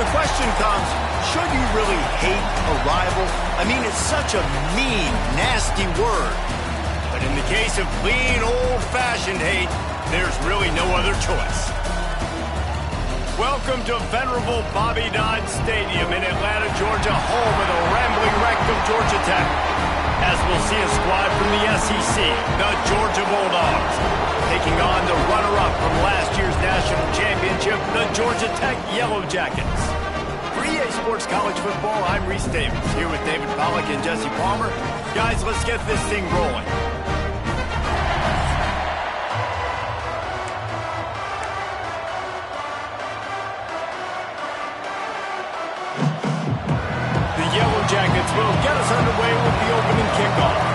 The question comes, should you really hate a rival? I mean, it's such a mean, nasty word. But in the case of clean, old-fashioned hate, there's really no other choice. Welcome to venerable Bobby Dodd Stadium in Atlanta, Georgia, home of the rambling wreck of Georgia Tech. As we'll see a squad from the SEC, the Georgia Bulldogs, taking on the runner-up from last year's national championship, the Georgia Tech Yellow Jackets. For EA Sports College Football, I'm Reese Davis, here with David Pollack and Jesse Palmer. Guys, let's get this thing rolling. The Yellow Jackets will get us underway with the opening kickoff.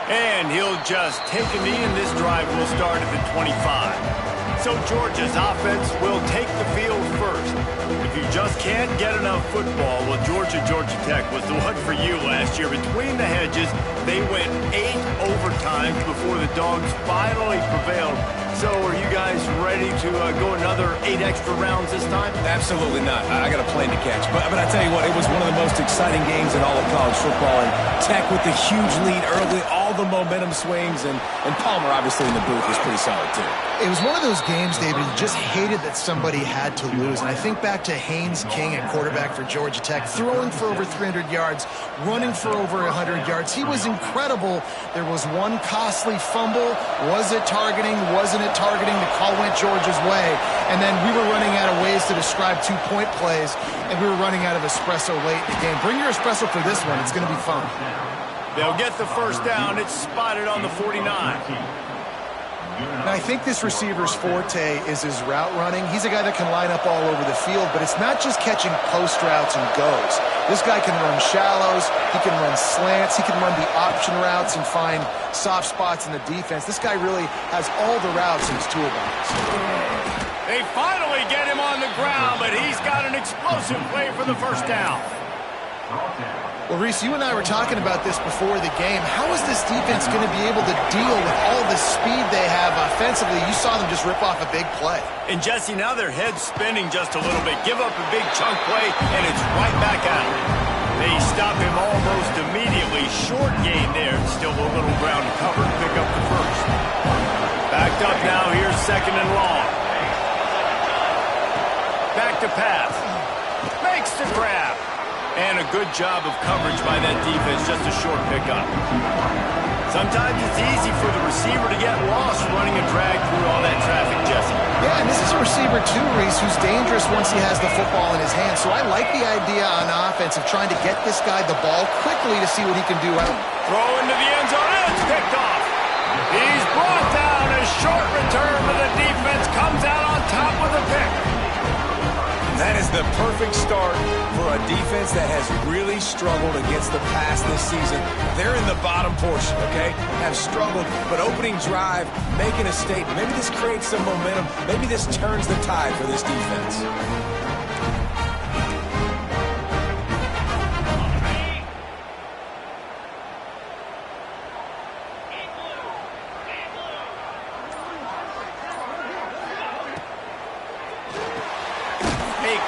And he'll just take a knee, and this drive will start at the 25. So Georgia's offense will take the field first. If you just can't get enough football, well, Georgia Tech was the one for you last year. Between the hedges, they went 8 overtimes before the Dogs finally prevailed. So are you guys ready to go another 8 extra rounds this time? Absolutely not. I got a plane to catch. But I tell you what, it was one of the most exciting games in all of college football. And Tech with the huge lead early, all the momentum swings, and Palmer obviously in the booth was pretty solid too. It was one of those games, David, you just hated that somebody had to lose. And I think back to Haynes King at quarterback for Georgia Tech, throwing for over 300 yards, running for over 100 yards. He was incredible. There was one costly fumble. Was it targeting? Wasn't it targeting? The call went Georgia's way. And then we were running out of ways to describe 2-point plays, and we were running out of espresso late in the game. Bring your espresso for this one. It's going to be fun. They'll get the first down. It's spotted on the 49. Now, I think this receiver's forte is his route running. He's a guy that can line up all over the field, but it's not just catching post routes and goes. This guy can run shallows, he can run slants, he can run the option routes and find soft spots in the defense. This guy really has all the routes in his toolbox. They finally get him on the ground, but he's got an explosive play for the first down. Well, Reese, you and I were talking about this before the game. How is this defense going to be able to deal with all the speed they have offensively? You saw them just rip off a big play. And, Jesse, now their head's spinning just a little bit. Give up a big chunk play, and it's right back at him. They stop him almost immediately. Short gain there. Still a little ground to cover to pick up the first. Backed up now. Here's second and long. Back to pass. Makes the grab. And a good job of coverage by that defense, just a short pickup. Sometimes it's easy for the receiver to get lost running a drag through all that traffic, Jesse. Yeah, and this is a receiver too, Reese, who's dangerous once he has the football in his hands. So I like the idea on offense of trying to get this guy the ball quickly to see what he can do. Throw into the end zone, and it's picked off. He's brought down. A short return, but the defense comes out on top with a pick. That is the perfect start for a defense that has really struggled against the pass this season. They're in the bottom portion, okay? Have struggled, but opening drive, making a statement. Maybe this creates some momentum. Maybe this turns the tide for this defense.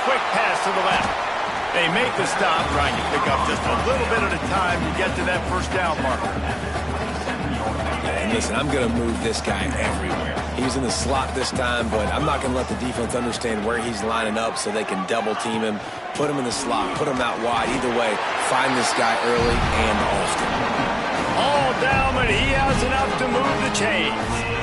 Quick pass to the left. They make the stop, trying to pick up just a little bit at a time to get to that first down marker. And listen, I'm going to move this guy everywhere. He's in the slot this time, but I'm not going to let the defense understand where he's lining up so they can double team him, put him in the slot, put him out wide. Either way, find this guy early and often. All down, but he has enough to move the chains.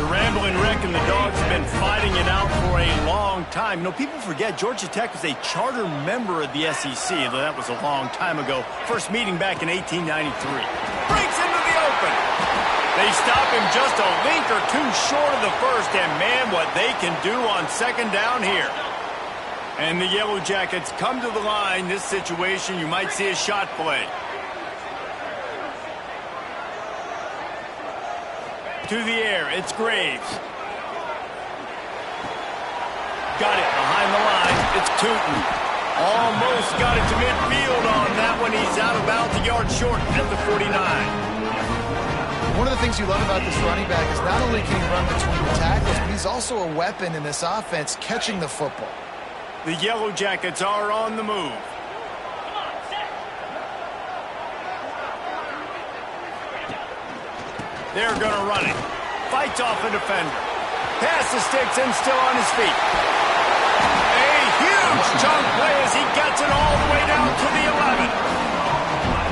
The rambling wreck and the Dogs have been fighting it out for a long time. You know, people forget Georgia Tech was a charter member of the SEC, though that was a long time ago. First meeting back in 1893. Breaks into the open. They stop him just a link or two short of the first, and man, what they can do on second down here. And the Yellow Jackets come to the line. This situation, you might see a shot play. To the air, it's Graves. Got it behind the line. It's Tootin. Almost got it to midfield on that one. He's out of bounds, a yard short at the 49. things you love about this running back is not only can he run between the tackles, but he's also a weapon in this offense catching the football. The Yellow Jackets are on the move. They're going to run it. Fights off a defender. Pass the sticks and still on his feet. A huge chunk play as he gets it all the way down to the 11.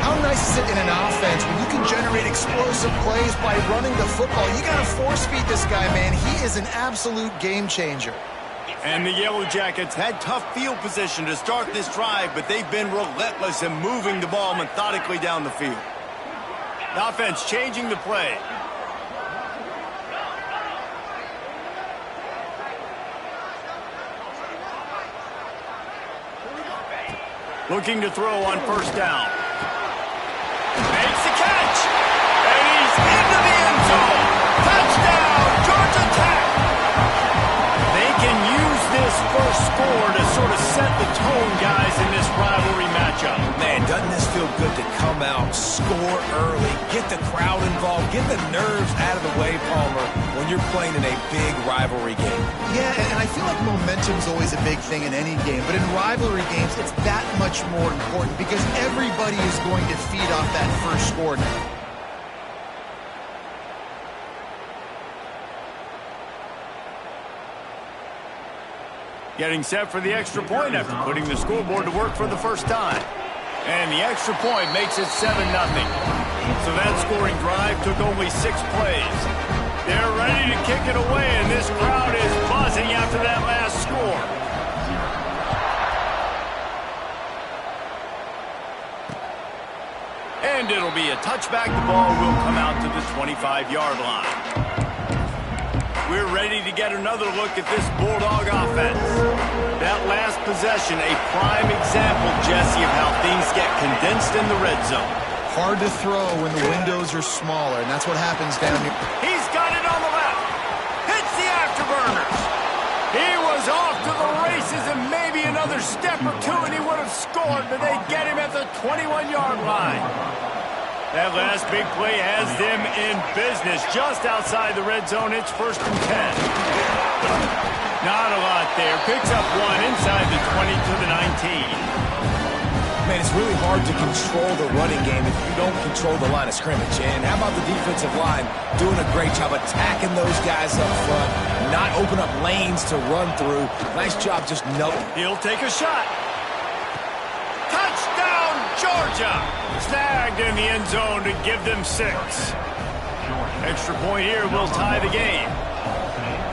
How nice is it in an offense when you can generate explosive plays by running the football? You got to force feed this guy, man. He is an absolute game changer. And the Yellow Jackets had tough field position to start this drive, but they've been relentless in moving the ball methodically down the field. The offense changing the play. Looking to throw on first down. Makes the catch. And he's into the end zone. Touchdown, Georgia Tech. They can use this first score to sort of set the tone, guys, in this rivalry matchup. Man, doesn't this feel good to come out, score early, get the crowd involved, get the nerves out of the way, Palmer, when you're playing in a big rivalry game. Yeah, and I feel like momentum's always a big thing in any game, but in rivalry games, it's that much more important because everybody is going to feed off that first score now. Getting set for the extra point after putting the scoreboard to work for the first time. And the extra point makes it 7-0. So that scoring drive took only 6 plays. They're ready to kick it away, and this crowd is buzzing after that last score. And it'll be a touchback. The ball will come out to the 25-yard line. We're ready to get another look at this Bulldog offense. That last possession, a prime example, Jesse, of how things get condensed in the red zone. Hard to throw when the windows are smaller, and that's what happens down here. He's got it on the left. Hits the afterburners. He was off to the races, and maybe another step or two, and he would have scored, but they get him at the 21-yard line. That last big play has them in business just outside the red zone. It's 1st and 10. Not a lot there. Picks up 1 inside the 20 to the 19. Man, it's really hard to control the running game if you don't control the line of scrimmage. And how about the defensive line doing a great job attacking those guys up front, not open up lanes to run through. Nice job just knowing. He'll take a shot. Touchdown, Georgia! Snagged in the end zone to give them 6. Extra point here will tie the game.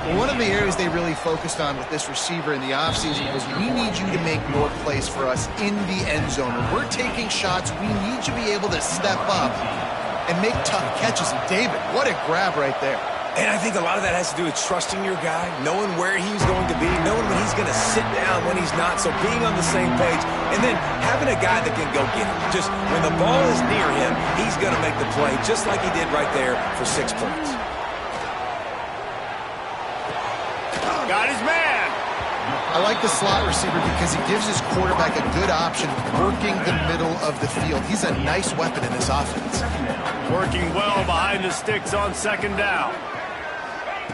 Well, one of the areas they really focused on with this receiver in the offseason was we need you to make more plays for us in the end zone. When we're taking shots, we need you to be able to step up and make tough catches. And David, what a grab right there. And I think a lot of that has to do with trusting your guy, knowing where he's going to be, knowing when he's going to sit down, when he's not, so being on the same page, and then having a guy that can go get him. Just when the ball is near him, he's going to make the play, just like he did right there for 6 points. Got his man. I like the slot receiver because he gives his quarterback a good option working the middle of the field. He's a nice weapon in this offense. Working well behind the sticks on 2nd down.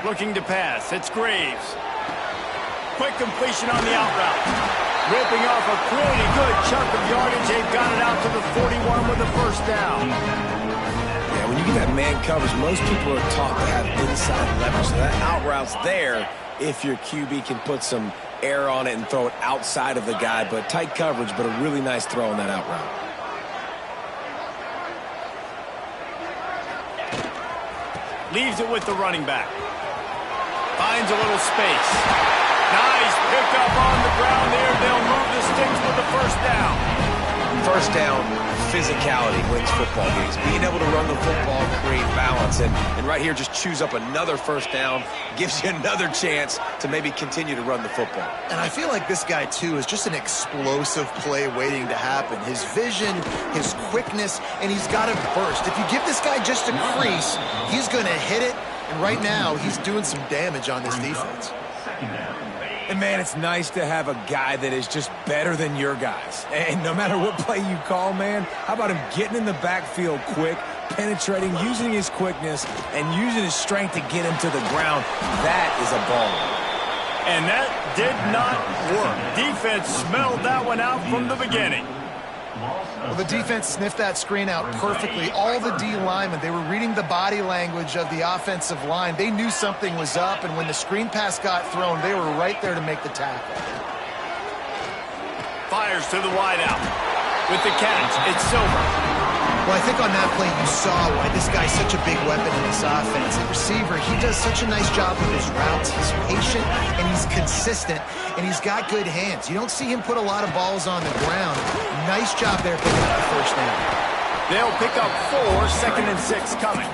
Looking to pass. It's Graves. Quick completion on the out route. Ripping off a pretty good chunk of yardage. They've got it out to the 41 with the 1st down. Yeah, when you get that man coverage, most people are taught to have inside leverage. So that out route's there if your QB can put some air on it and throw it outside of the guy. But tight coverage, but a really nice throw on that out route. Leaves it with the running back. Finds a little space. Nice pickup on the ground there. They'll move the sticks with the 1st down. 1st down, physicality wins football games. Being able to run the football, create balance, and right here just choose up another 1st down, gives you another chance to maybe continue to run the football. And I feel like this guy, too, is just an explosive play waiting to happen. His vision, his quickness, and he's got a burst. If you give this guy just a crease, he's going to hit it, and right now he's doing some damage on this defense. And, man, it's nice to have a guy that is just better than your guys. And no matter what play you call, man, how about him getting in the backfield quick, penetrating, using his quickness, and using his strength to get him to the ground. That is a ball. And that did not work. Defense smelled that one out from the beginning. Well, the defense sniffed that screen out perfectly. All the D linemen, they were reading the body language of the offensive line. They knew something was up, and when the screen pass got thrown, they were right there to make the tackle. Fires to the wideout. With the catch, it's Silver. Well, I think on that play you saw why this guy's such a big weapon in this offense. The receiver, he does such a nice job with his routes. He's patient, and he's consistent, and he's got good hands. You don't see him put a lot of balls on the ground. Nice job there picking up the first down. They'll pick up 4, 2nd and 6 coming.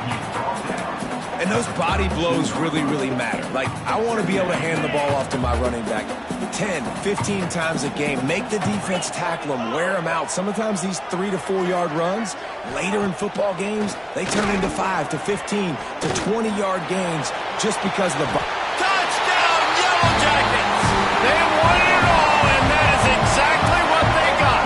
And those body blows really, really matter. Like, I want to be able to hand the ball off to my running back 10, 15 times a game. Make the defense tackle him, wear him out. Sometimes these 3 to 4 yard runs, later in football games, they turn into 5 to 15 to 20 yard gains just because of the Touchdown, Yellow Jackets! They won it all, and that is exactly what they got.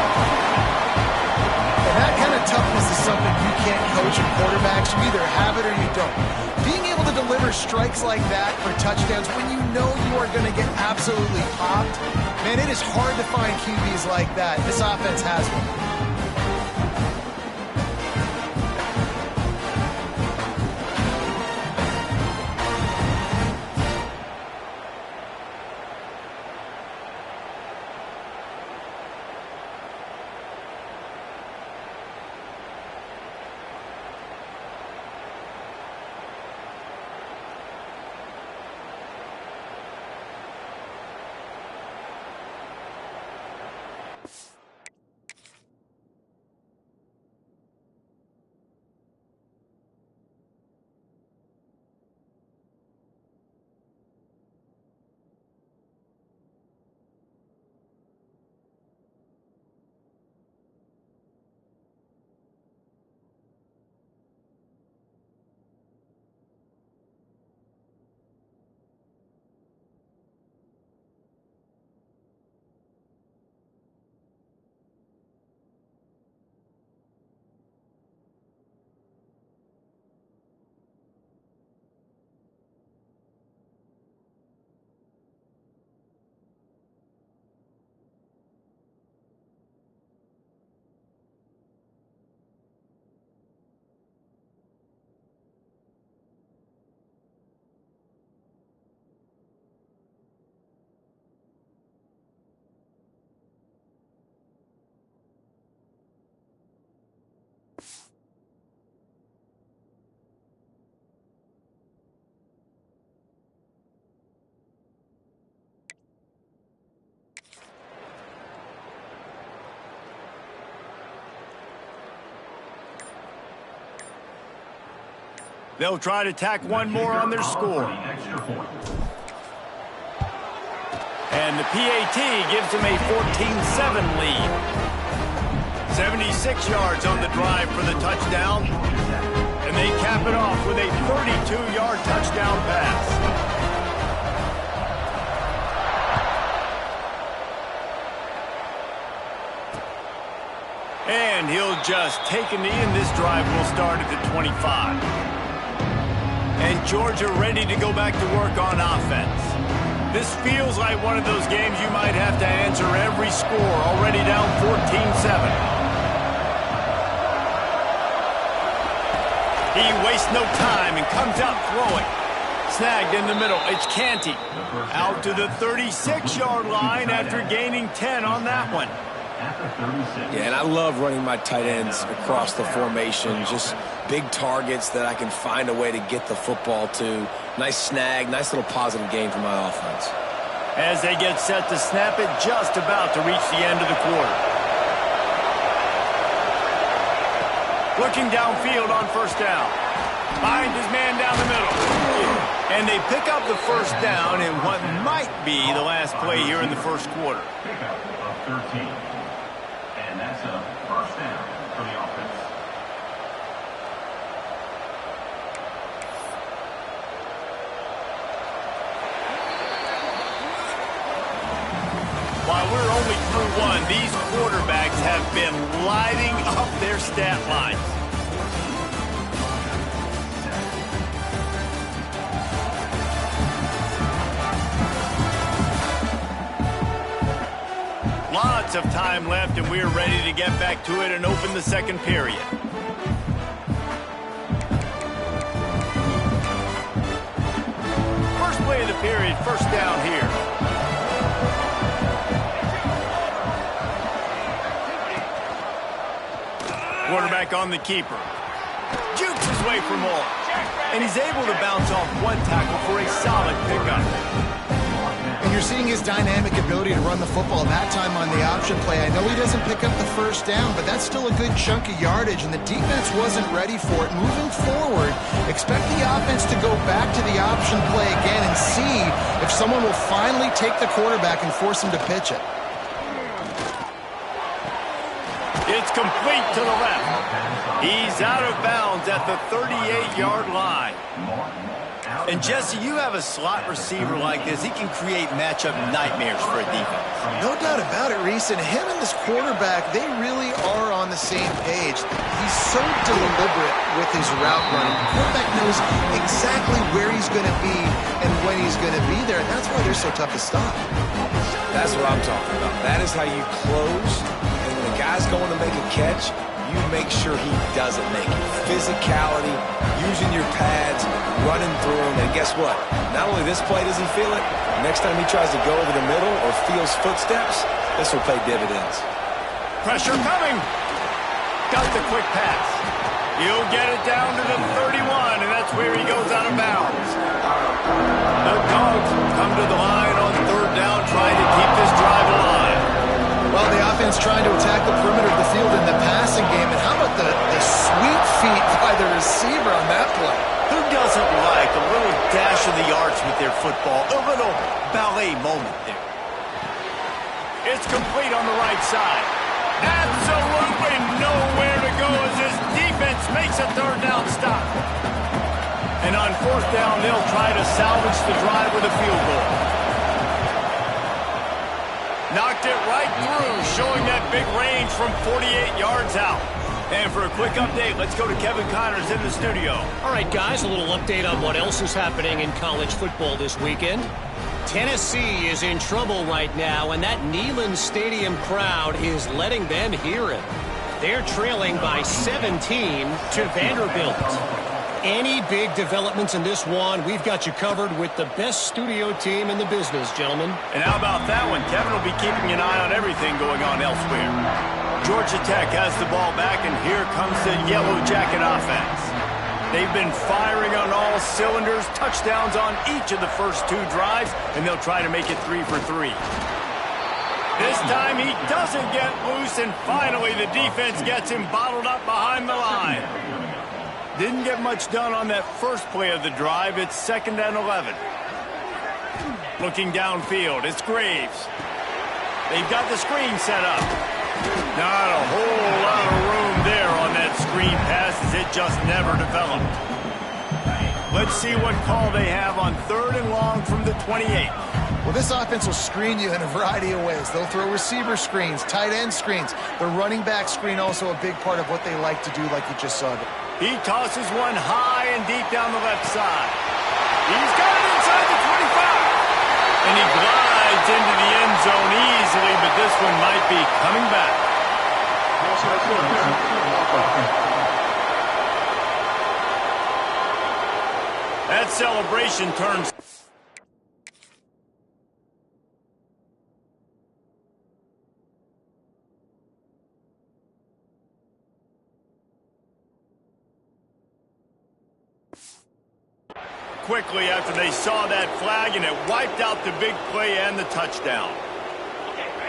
And that kind of toughness is something you can't coach in quarterbacks. You either have it or you don't. Being able to deliver strikes like that for touchdowns when you know you are going to get absolutely popped, man, it is hard to find QBs like that. This offense has one. They'll try to tack one more on their score. And the PAT gives them a 14-7 lead. 76 yards on the drive for the touchdown. And they cap it off with a 32-yard touchdown pass. And he'll just take a knee, and this drive will start at the 25. And Georgia ready to go back to work on offense. This feels like one of those games you might have to answer every score, already down 14-7. He wastes no time and comes out throwing. Snagged in the middle. It's Canty. Out to the 36-yard line after gaining 10 on that one. Yeah, and I love running my tight ends across the formation. Just big targets that I can find a way to get the football to. Nice snag, nice little positive gain for my offense. As they get set to snap it, just about to reach the end of the quarter. Looking downfield on first down. Finds his man down the middle. And they pick up the first down in what might be the last play here in the first quarter. Pickup of 13. And that's a first down for the offense. While we're only through one, these quarterbacks have been lighting up their stat lines. minutes of time left, and we're ready to get back to it and open the second period. First play of the period, first down here. Quarterback on the keeper. Jukes his way for more. And he's able to bounce off one tackle for a solid pickup. And you're seeing his dynamic ability to run the football. That time on the option play, I know he doesn't pick up the first down, but that's still a good chunk of yardage, and the defense wasn't ready for it. Moving forward, expect the offense to go back to the option play again and see if someone will finally take the quarterback and force him to pitch it. It's complete to the left. He's out of bounds at the 38-yard line. And, Jesse, you have a slot receiver like this. He can create matchup nightmares for a defense. No doubt about it, Reese. And him and this quarterback, they really are on the same page. He's so deliberate with his route running. The quarterback knows exactly where he's going to be and when he's going to be there, and that's why they're so tough to stop. That's what I'm talking about. That is how you close. And when a guy's going to make a catch, you make sure he doesn't make it. Physicality, using your pads, running through them, and guess what? Not only this play does he feel it, next time he tries to go over the middle or feels footsteps, this will pay dividends. Pressure coming. Got the quick pass. He'll get it down to the 31, and that's where he goes out of bounds. The Dogs come to the line on third down, trying to keep this drive alive. Well, the offense trying to attack the perimeter of the field in the passing game. And how about the sweet feet by the receiver on that play? Who doesn't like a little dash of the arts with their football? A little ballet moment there. It's complete on the right side. Absolutely nowhere to go as this defense makes a third down stop. And on fourth down, they'll try to salvage the drive with a field goal. Knocked it right through, showing that big range from 48 yards out. And for a quick update, let's go to Kevin Connors in the studio. All right, guys, a little update on what else is happening in college football this weekend. Tennessee is in trouble right now, and that Neyland Stadium crowd is letting them hear it. They're trailing by 17 to Vanderbilt. Any big developments in this one, we've got you covered with the best studio team in the business, gentlemen. And how about that one? Kevin will be keeping an eye on everything going on elsewhere. Georgia Tech has the ball back, and here comes the Yellow Jacket offense. They've been firing on all cylinders, touchdowns on each of the first two drives, and they'll try to make it 3 for 3. This time he doesn't get loose, and finally the defense gets him bottled up behind the line. Didn't get much done on that first play of the drive. It's 2nd and 11. Looking downfield, it's Graves. They've got the screen set up. Not a whole lot of room there on that screen pass as it just never developed. Let's see what call they have on 3rd and long from the 28. Well, this offense will screen you in a variety of ways. They'll throw receiver screens, tight end screens. The running back screen also a big part of what they like to do, like you just saw. He tosses one high and deep down the left side. He's got it inside the 25. And he glides into the end zone easily, but this one might be coming back. That celebration turns. Quickly after they saw that flag, and it wiped out the big play and the touchdown.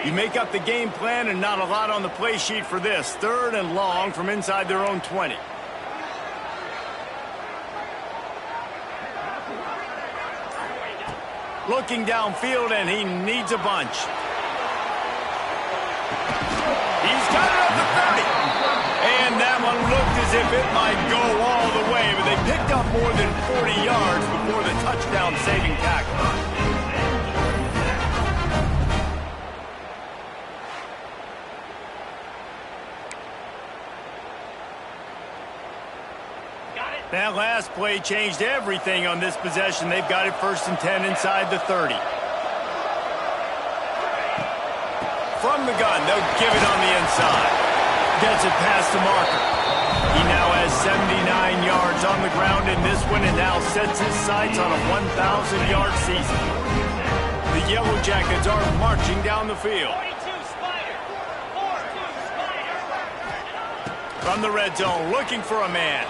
You make up the game plan, and not a lot on the play sheet for this. 3rd and long from inside their own 20. Looking downfield, and he needs a bunch. He's got it up the 30. And that one looked as if it might go all the way, but they picked up more than 40 yards before the touchdown-saving tackle. That last play changed everything on this possession. They've got it 1st and 10 inside the 30. from the gun. They'll give it on the inside. Gets it past the marker. He now has 79 yards on the ground in this one and now sets his sights on a 1,000-yard season. The Yellow Jackets are marching down the field. From the red zone, looking for a man.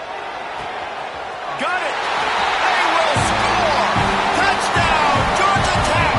Got it! They will score! Touchdown, Georgia Tech!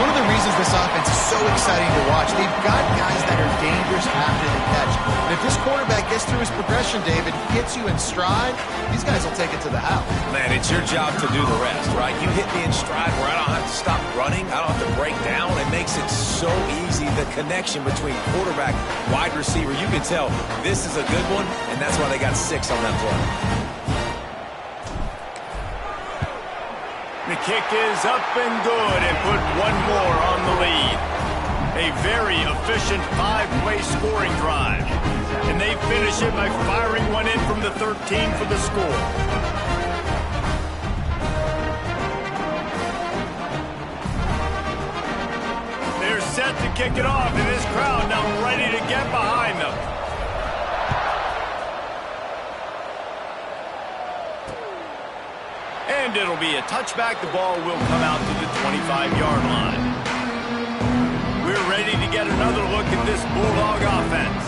One of the reasons this offense is so exciting to watch, they've got guys that are dangerous after the catch. And if this quarterback gets through his progression, David, hits you in stride, these guys will take it to the house. Man, it's your job to do the rest, right? You hit me in stride where I don't have to stop running. I don't have to break down. It makes it so easy. The connection between quarterback, wide receiver, you can tell this is a good one, and that's why they got 6 on that play. The kick is up and good and put one more on the lead. A very efficient 5-play scoring drive. And they finish it by firing one in from the 13 for the score. They're set to kick it off, and this crowd now ready to get behind them. And it'll be a touchback. The ball will come out to the 25-yard line. We're ready to get another look at this Bulldog offense.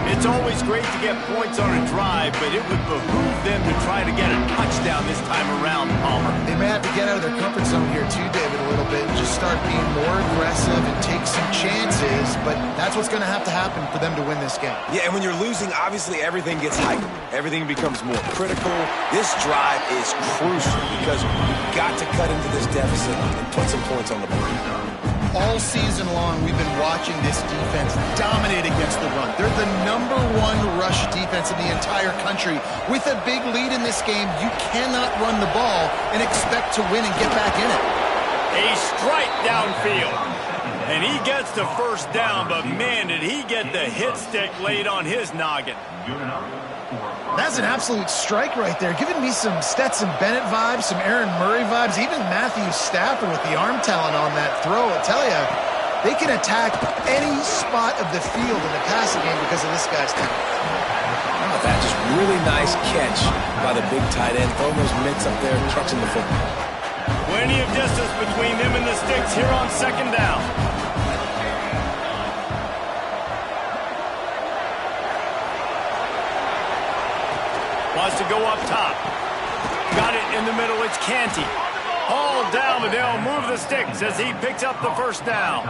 It's always great to get points on a drive, but it would behoove them to try to get a touchdown this time around, Palmer. They may have to get out of their comfort zone here too, David, a little bit and just start being more aggressive and take some chances, but that's what's going to happen for them to win this game. Yeah, and when you're losing, obviously everything gets heightened. Everything becomes more critical. This drive is crucial because you've got to cut into this deficit and put some points on the board. All season long, we've been watching this defense dominate against the run. They're the #1 rush defense in the entire country. With a big lead in this game, you cannot run the ball and expect to win and get back in it. A strike downfield. And he gets the first down, but man, did he get the hit stick laid on his noggin. That's an absolute strike right there. Giving me some Stetson Bennett vibes, some Aaron Murray vibes, even Matthew Stafford with the arm talent on that throw. I tell you, they can attack any spot of the field in the passing game because of this guy's talent. How about that? Just really nice catch by the big tight end. Throwing those mitts up there and catching the football. Plenty of distance between them and the sticks here on second down. Wants to go up top. Got it in the middle. It's Canty. Hauled down, but they'll move the sticks as he picks up the first down.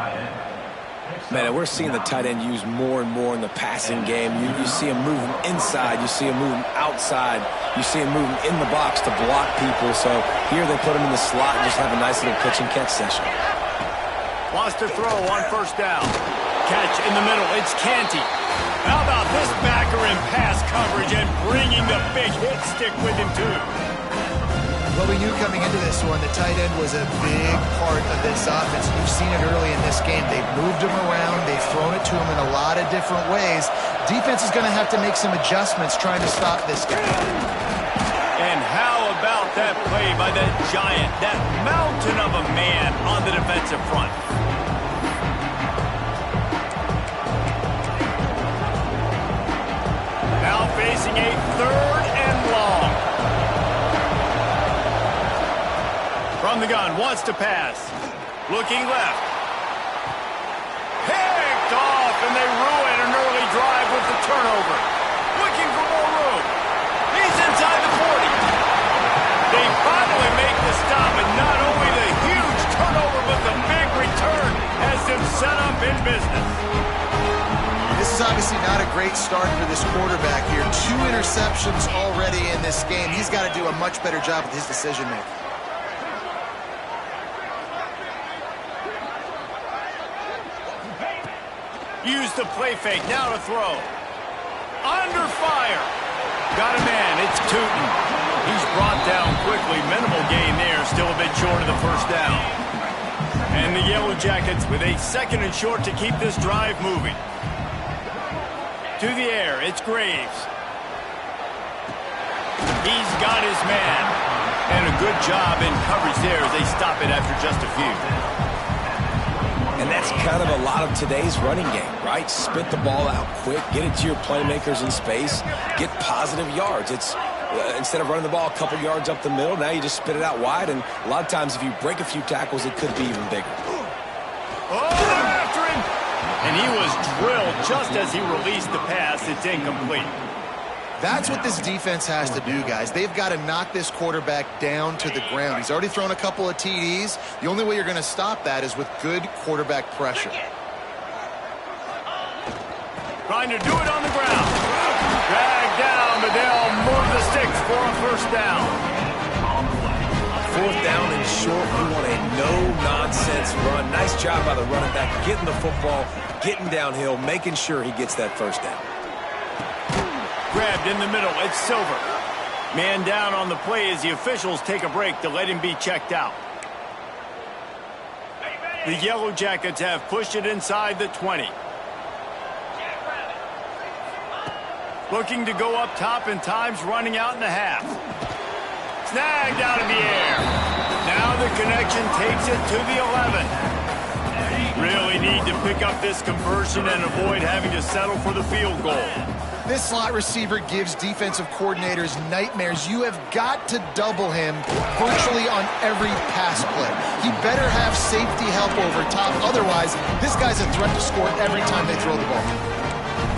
Man, we're seeing the tight end used more and more in the passing game. You see him moving inside. You see him moving outside. You see him moving in the box to block people. So here they put him in the slot and just have a nice little pitch and catch session. Wants to throw on first down. Catch in the middle. It's Canty. How about this backer in pass coverage and bringing the big hit stick with him, too? Well, we knew coming into this one, the tight end was a big part of this offense. You've seen it early in this game. They've moved him around. They've thrown it to him in a lot of different ways. Defense is going to have to make some adjustments trying to stop this guy. And how about that play by that giant, that mountain of a man on the defensive front? Now facing a 3rd and long. From the gun, wants to pass. Looking left. Picked off, and they ruin an early drive with the turnover. Looking for more room. He's inside the 40. They finally make the stop, and not only the huge turnover, but the big return has them set up in business. This is obviously not a great start for this quarterback here. 2 interceptions already in this game. He's got to do a much better job with his decision-making. Use the play fake, now to throw. Under fire. Got a man, it's Tootin. He's brought down quickly. Minimal gain there, still a bit short of the first down. And the Yellow Jackets with a 2nd and short to keep this drive moving. To the air, it's Graves. He's got his man. And a good job in coverage there as they stop it after just a few. And that's kind of a lot of today's running game, right? Spit the ball out quick, get it to your playmakers in space, get positive yards. It's instead of running the ball a couple yards up the middle, now you just spit it out wide, and a lot of times if you break a few tackles, it could be even bigger. Oh, they're after him! And he was drilled just as he released the pass. It's incomplete. That's what this defense has to do, guys. They've got to knock this quarterback down to the ground. He's already thrown a couple of TDs. The only way you're going to stop that is with good quarterback pressure. Trying to do it on the ground. Dragged down, but they'll move the sticks for a first down. Fourth down and short, we want a no-nonsense run. Nice job by the running back, getting the football, getting downhill, making sure he gets that first down. Grabbed in the middle, it's Silver. Man down on the play as the officials take a break to let him be checked out. The Yellow Jackets have pushed it inside the 20. Looking to go up top, and time's running out in the half. Snagged out of the air. Now the connection takes it to the 11. Really need to pick up this conversion and avoid having to settle for the field goal. This slot receiver gives defensive coordinators nightmares. You have got to double him virtually on every pass play. He better have safety help over top. Otherwise, this guy's a threat to score every time they throw the ball.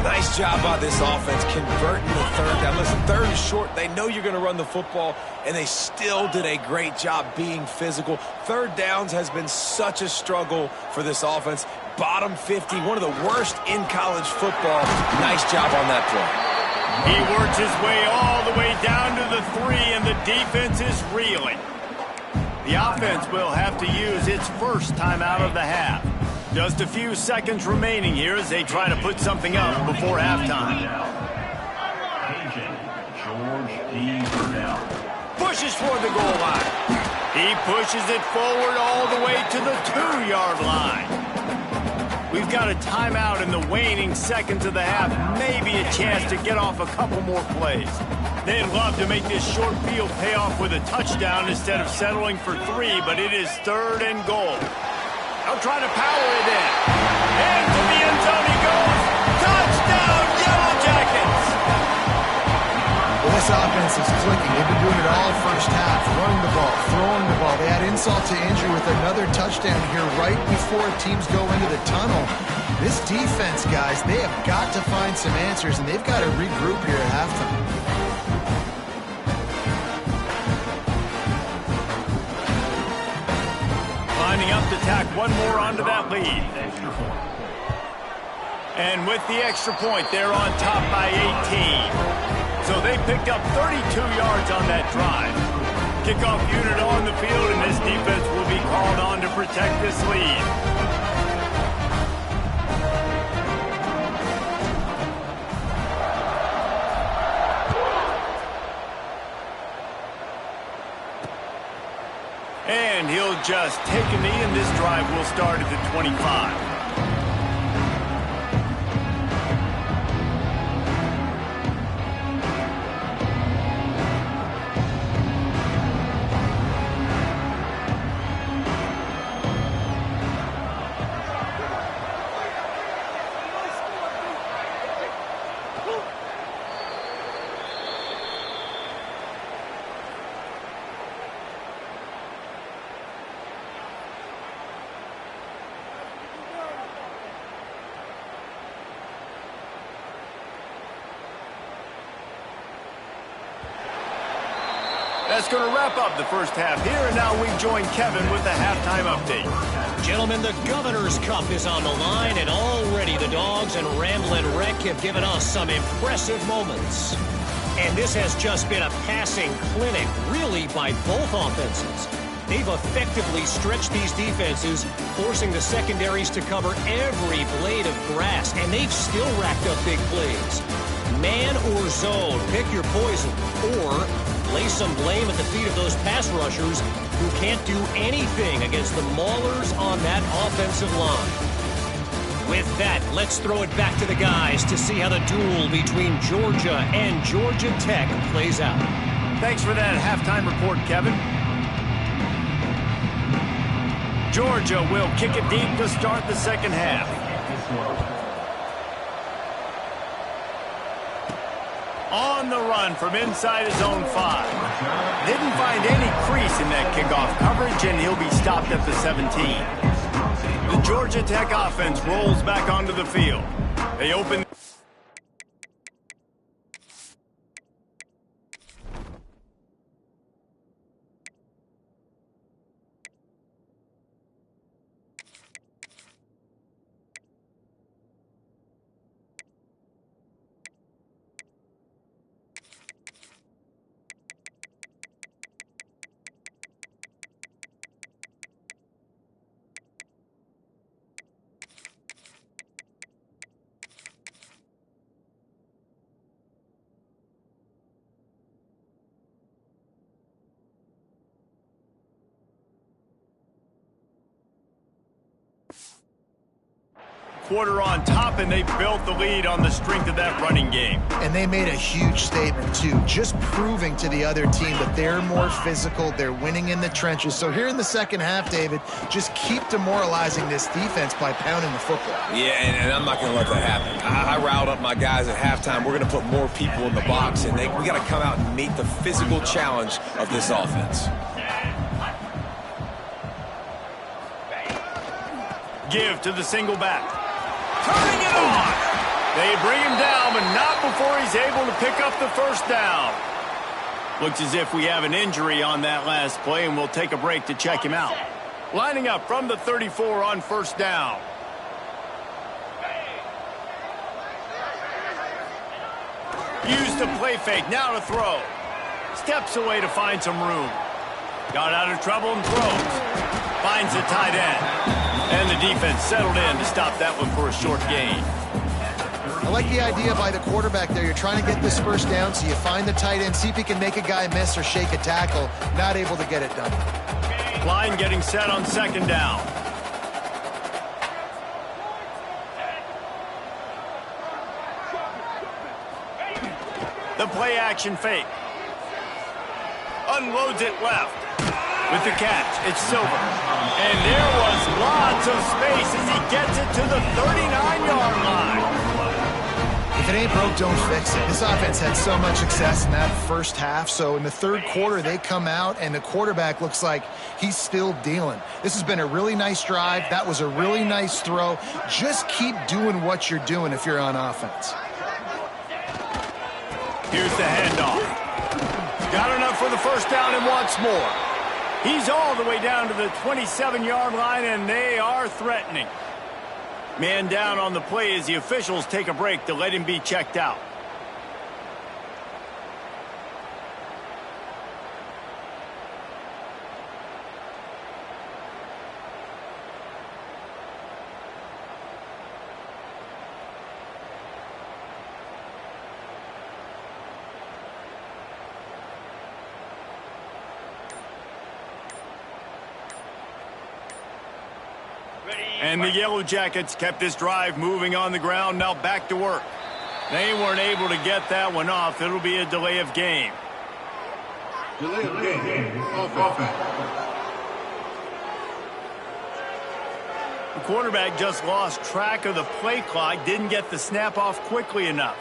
Nice job by this offense converting the third down. Listen, third is short. They know you're going to run the football, and they still did a great job being physical. Third downs has been such a struggle for this offense. Bottom 50, one of the worst in college football. Nice job on that play. He works his way all the way down to the 3, and the defense is reeling. The offense will have to use its first timeout of the half. Just a few seconds remaining here as they try to put something up before halftime. Pushes for the goal line. He pushes it forward all the way to the 2-yard line. We've got a timeout in the waning seconds of the half. Maybe a chance to get off a couple more plays. They'd love to make this short field pay off with a touchdown instead of settling for 3, but it is 3rd and goal. They'll try to power it in. Into the end zone he goes. Touchdown, Yellow Jackets! Well, this offense is clicking. They've been doing it all first half. Running the ball, throwing the ball. They had insult to injury with another touchdown here right before teams go into the tunnel. This defense, guys, they have got to find some answers, and they've got to regroup here at halftime. Lining up to tack one more onto that lead. And with the extra point, they're on top by 18. So they picked up 32 yards on that drive. Kickoff unit on the field, and this defense will be called on to protect this lead. And he'll just take a knee, and this drive will start at the 25. That's going to wrap up the first half here, and now we join Kevin with the halftime update. Gentlemen, the Governor's Cup is on the line, and already the Dogs and Ramblin' Wreck have given us some impressive moments. And this has just been a passing clinic, really, by both offenses. They've effectively stretched these defenses, forcing the secondaries to cover every blade of grass, and they've still racked up big plays. Man or zone, pick your poison, or lay some blame at the feet of those pass rushers who can't do anything against the maulers on that offensive line. With that, let's throw it back to the guys to see how the duel between Georgia and Georgia Tech plays out. Thanks for that halftime report, Kevin. Georgia will kick it deep to start the second half. On the run from inside his own 5. Didn't find any crease in that kickoff coverage, and he'll be stopped at the 17. The Georgia Tech offense rolls back onto the field. They open... quarter on top, and they built the lead on the strength of that running game. And they made a huge statement, too, just proving to the other team that they're more physical, they're winning in the trenches. So here in the second half, David, just keep demoralizing this defense by pounding the football. Yeah, and I'm not going to let that happen. I riled up my guys at halftime. We're going to put more people in the box, and we got to come out and meet the physical challenge of this offense. Give to the single back. Turning it on. They bring him down, but not before he's able to pick up the first down. Looks as if we have an injury on that last play, and we'll take a break to check him out. Lining up from the 34 on first down. Used the play fake, now to throw. Steps away to find some room. Got out of trouble and throws. Finds the tight end. And the defense settled in to stop that one for a short gain. I like the idea by the quarterback there. You're trying to get this first down, so you find the tight end, see if he can make a guy miss or shake a tackle. Not able to get it done. Line getting set on second down. The play action fake. Unloads it left. With the catch, it's Silver. And there was lots of space as he gets it to the 39-yard line. If it ain't broke, don't fix it. This offense had so much success in that first half, so in the third quarter, they come out, and the quarterback looks like he's still dealing. This has been a really nice drive. That was a really nice throw. Just keep doing what you're doing if you're on offense. Here's the handoff. Got enough for the first down and wants more. He's all the way down to the 27-yard line, and they are threatening. Man down on the play as the officials take a break to let him be checked out. And the Yellow Jackets kept this drive moving on the ground, now back to work. They weren't able to get that one off. It'll be a delay of game. Delay of game. Offense. The quarterback just lost track of the play clock, didn't get the snap off quickly enough.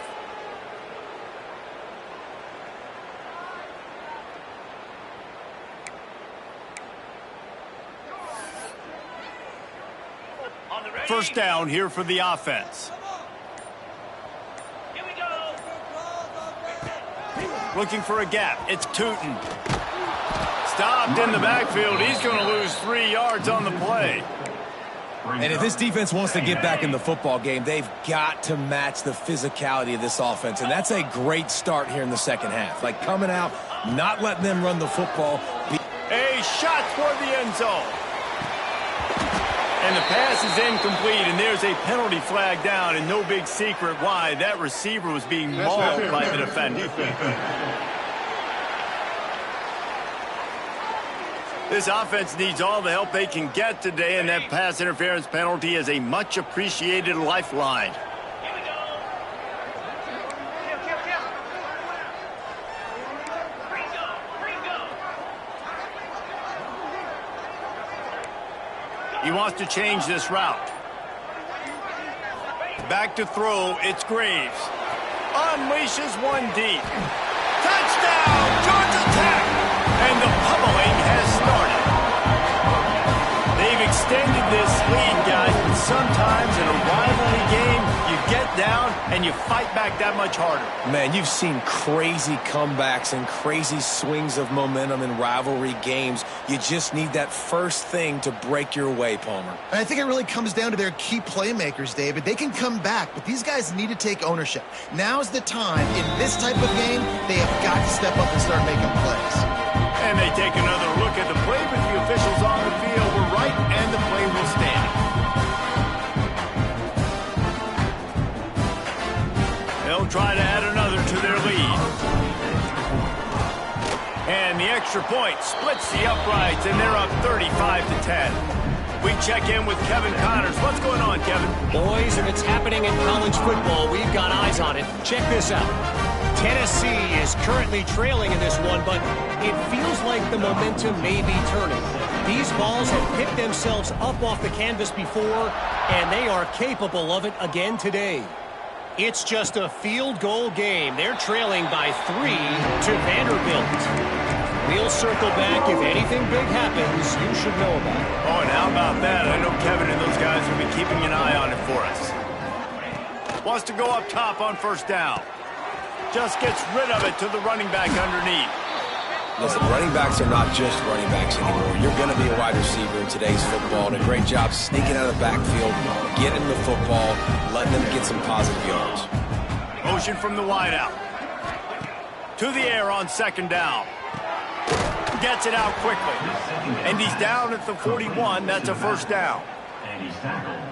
First down here for the offense. Here we go. Looking for a gap. It's Tootin. Stopped in the backfield. He's going to lose 3 yards on the play. And if this defense wants to get back in the football game, they've got to match the physicality of this offense. And that's a great start here in the second half. Like coming out, not letting them run the football. A shot toward the end zone. And the pass is incomplete, and there's a penalty flag down, and no big secret why. That receiver was being mauled by the defender. This offense needs all the help they can get today, and that pass interference penalty is a much-appreciated lifeline. Here we go. Bring go. He wants to change this route. Back to throw, it's Graves. Unleashes one deep. Touchdown, Georgia Tech! And the pummeling has started. They've extended this lead, guys, but sometimes in a rivalry game, you get down and you fight back that much harder. Man, you've seen crazy comebacks and crazy swings of momentum in rivalry games. You just need that first thing to break your way, Palmer. And I think it really comes down to their key playmakers, David. They can come back, but these guys need to take ownership. Now's the time. In this type of game, they have got to step up and start making plays. And they take another look at the play, but the officials on the field were right, and the play will stand. They'll try to add another to their lead. And the extra point splits the uprights, and they're up 35-10. We check in with Kevin Connors. What's going on, Kevin? Boys, if it's happening in college football, we've got eyes on it. Check this out. Tennessee is currently trailing in this one, but it feels like the momentum may be turning. These balls have picked themselves up off the canvas before, and they are capable of it again today. It's just a field goal game. They're trailing by 3 to Vanderbilt. We'll circle back. If anything big happens, you should know about it. Oh, and how about that? I know Kevin and those guys will be keeping an eye on it for us. Wants to go up top on first down. Just gets rid of it to the running back underneath. Listen, running backs are not just running backs anymore. You're going to be a wide receiver in today's football, and a great job sneaking out of the backfield, getting the football, letting them get some positive yards. Motion from the wideout. To the air on second down. Gets it out quickly. And he's down at the 41. That's a first down.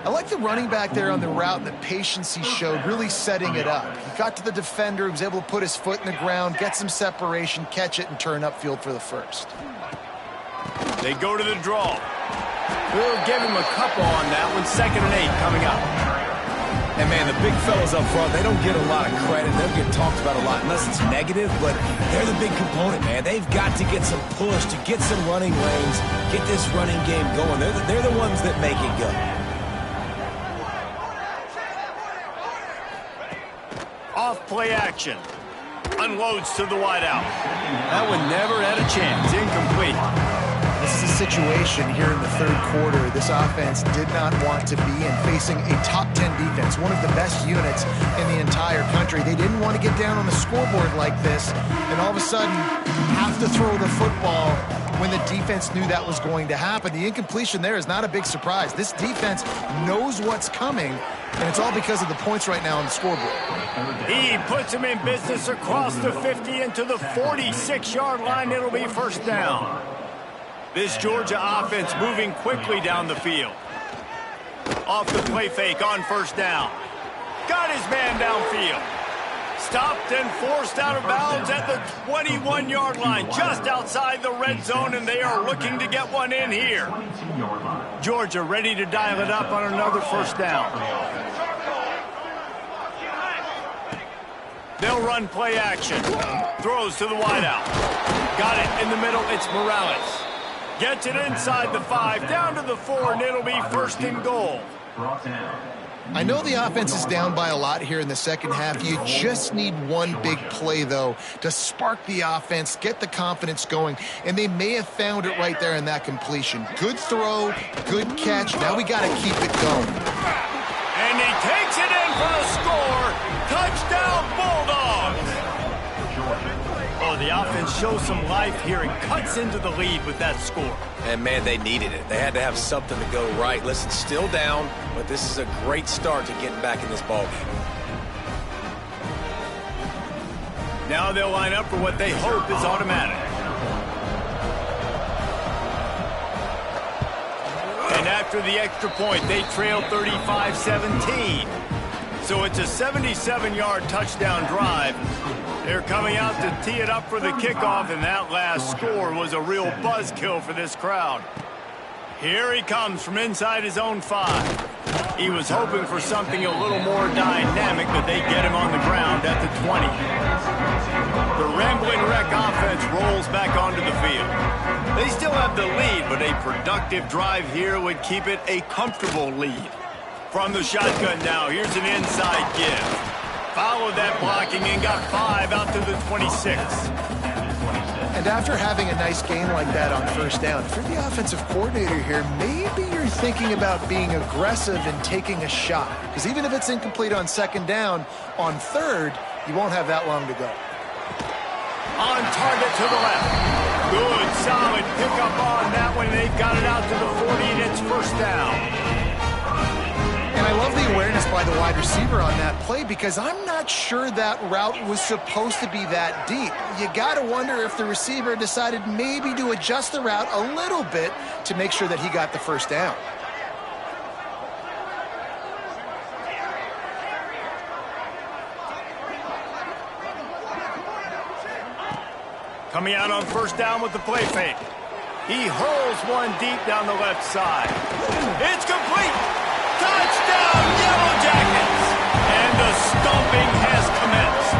I like the running back there on the route and the patience he showed, really setting it up. He got to the defender, he was able to put his foot in the ground, get some separation, catch it, and turn upfield for the first. They go to the draw. We'll give him a couple on that one. 2nd and 8 coming up. And, man, the big fellas up front, they don't get a lot of credit. They don't get talked about a lot unless it's negative, but they're the big component, man. They've got to get some push, to get some running lanes, get this running game going. They're the ones that make it go. Off play action. Unloads to the wideout. That one never had a chance. Incomplete. This is a situation here in the third quarter this offense did not want to be in, facing a top 10 defense, one of the best units in the entire country. They didn't want to get down on the scoreboard like this and all of a sudden have to throw the football when the defense knew that was going to happen. The incompletion there is not a big surprise. This defense knows what's coming, and it's all because of the points right now on the scoreboard. He puts him in business across the 50 into the 46-yard line. It'll be first down. This Georgia offense moving quickly down the field. Off the play fake on first down. Got his man downfield. Stopped and forced out of bounds at the 21-yard line, just outside the red zone, and they are looking to get one in here. Georgia ready to dial it up on another first down. They'll run play action. Throws to the wideout. Got it in the middle. It's Morales. Gets it inside the 5, down to the 4, and it'll be 1st and goal. I know the offense is down by a lot here in the second half. You just need one big play, though, to spark the offense, get the confidence going, and they may have found it right there in that completion. Good throw, good catch. Now we got to keep it going. And he takes it in for the score. Touchdown, Bulldogs! Oh, the offense shows some life here and cuts into the lead with that score. And, man, they needed it. They had to have something to go right. Listen, still down, but this is a great start to getting back in this ballgame. Now they'll line up for what they hope is automatic. And after the extra point, they trail 35-17. So it's a 77-yard touchdown drive. They're coming out to tee it up for the kickoff, and that last score was a real buzzkill for this crowd. Here he comes from inside his own 5. He was hoping for something a little more dynamic, but they get him on the ground at the 20. The Rambling Wreck offense rolls back onto the field. They still have the lead, but a productive drive here would keep it a comfortable lead. From the shotgun now, here's an inside give. Followed that blocking and got 5 out to the 26. And after having a nice game like that on first down, if you're the offensive coordinator here, maybe you're thinking about being aggressive and taking a shot. Because even if it's incomplete on second down, on third, you won't have that long to go. On target to the left. Good, solid pickup on that one. They've got it out to the 40, and it's first down. And I love the awareness by the wide receiver on that play because I'm not sure that route was supposed to be that deep. You got to wonder if the receiver decided maybe to adjust the route a little bit to make sure that he got the first down. Coming out on first down with the play fake. He hurls one deep down the left side. It's complete. Touchdown, Yellow Jackets! And the stomping has commenced.